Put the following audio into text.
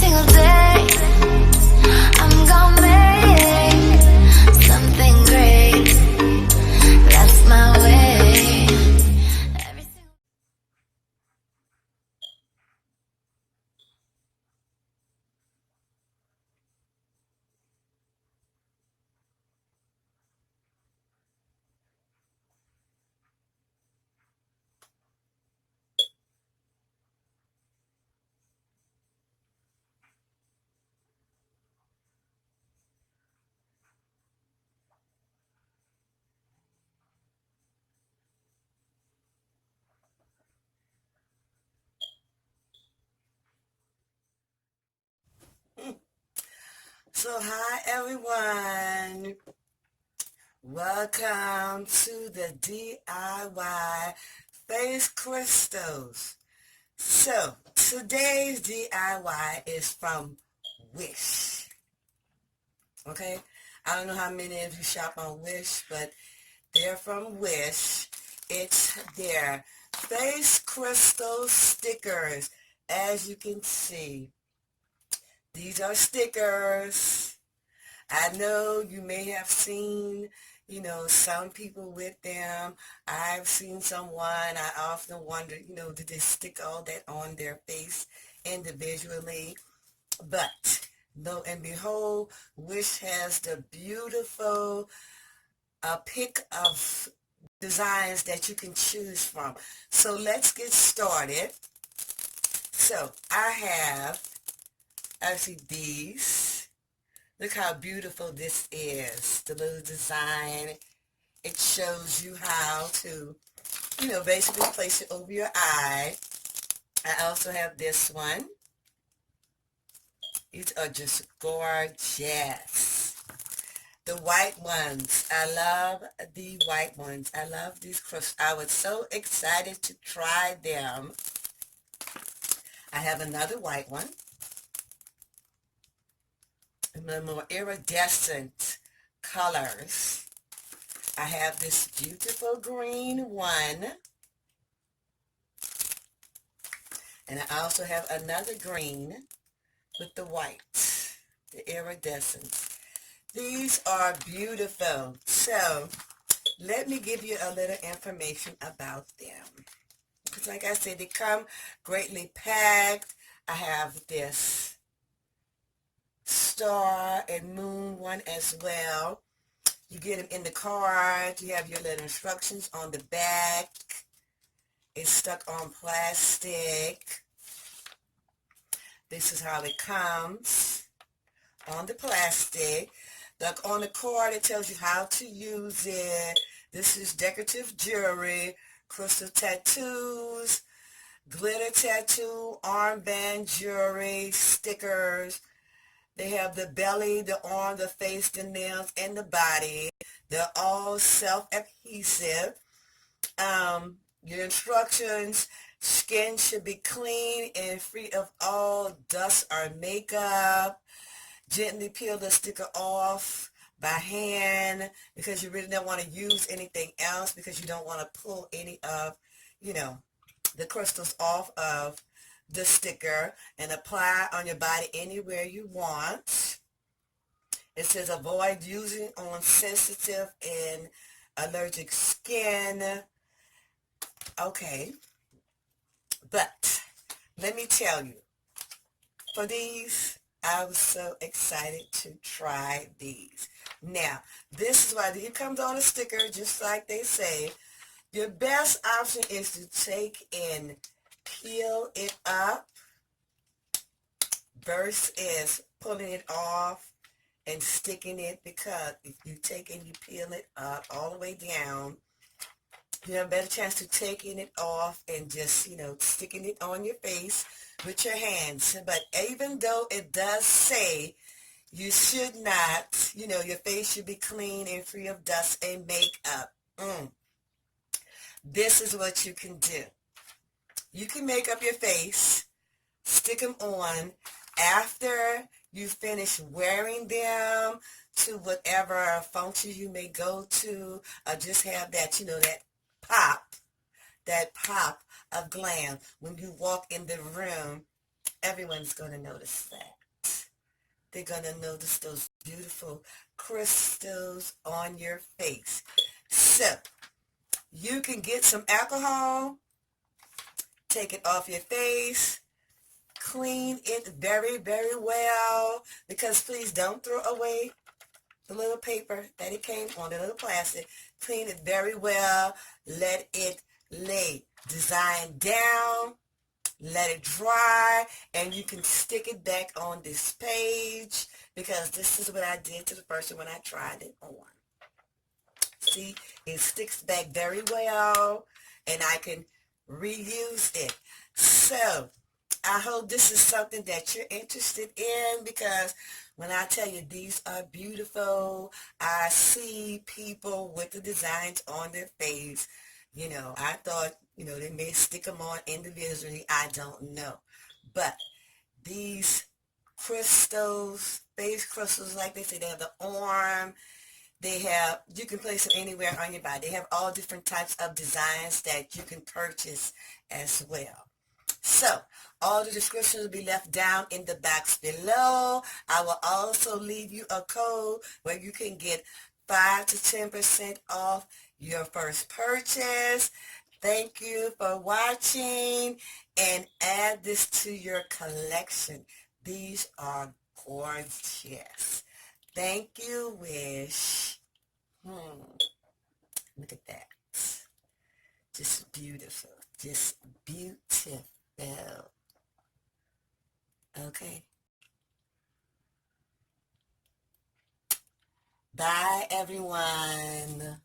single day I'm gonna make something great. That's my way. Every single So hi everyone, welcome to the DIY face crystals. So today's DIY is from Wish. Okay, I don't know how many of you shop on Wish, but they're from Wish. It's their face crystal stickers. As you can see, these are stickers. I know you may have seen, some people with them. I've seen someone. I often wonder, did they stick all that on their face individually? But lo and behold, Wish has the beautiful pick of designs that you can choose from. So let's get started. So I have actually these. Look how beautiful this is. The little design. It shows you how to, basically place it over your eye. I also have this one. These are just gorgeous. The white ones. I love the white ones. I love these crystals. I was so excited to try them. I have another white one. The more iridescent colors. I have this beautiful green one. And I also have another green with the white, the iridescent. These are beautiful. So let me give you a little information about them. Because like I said, they come greatly packed. I have this star and moon one as well. You get them in the card. You have your little instructions on the back. It's stuck on plastic. This is how it comes on the plastic. Like on the card, it tells you how to use it. This is decorative jewelry, crystal tattoos, glitter tattoo, armband jewelry, stickers. They have the belly, the arm, the face, the nails, and the body. They're all self-adhesive. Your instructions: skin should be clean and free of all dust or makeup. Gently peel the sticker off by hand because you really don't want to use anything else, because you don't want to pull any of, the crystals off of the sticker, and apply on your body anywhere you want. It says avoid using on sensitive and allergic skin. Okay, but let me tell you, for these, I was so excited to try these. Now, this is why it comes on a sticker, just like they say. Your best option is to take and peel it up versus pulling it off and sticking it, because if you take and you peel it up all the way down, you have a better chance to taking it off and just, sticking it on your face with your hands. But even though it does say you should not, your face should be clean and free of dust and makeup, this is what you can do. You can make up your face, stick them on after you finish wearing them to whatever function you may go to, or just have that, that pop of glam when you walk in the room. Everyone's going to notice that. They're going to notice those beautiful crystals on your face. So, you can get some alcohol, take it off your face, clean it very, very well, because please don't throw away the little paper that it came on, the little plastic. Clean it very well. Let it lay. Design down. Let it dry, and you can stick it back on this page, because this is what I did to the first one when I tried it on. See, it sticks back very well, and I can reuse it. So, I hope this is something that you're interested in, because when I tell you these are beautiful, I see people with the designs on their face. You know, I thought, you know, they may stick them on individually. I don't know. But these crystals, face crystals, like they say, they have the arm. They have, you can place them anywhere on your body. They have all different types of designs that you can purchase as well. So, all the descriptions will be left down in the box below. I will also leave you a code where you can get 5 to 10% off your first purchase. Thank you for watching, and add this to your collection. These are gorgeous. Thank you, Wish. Look at that. Just beautiful. Just beautiful. Okay. Bye, everyone.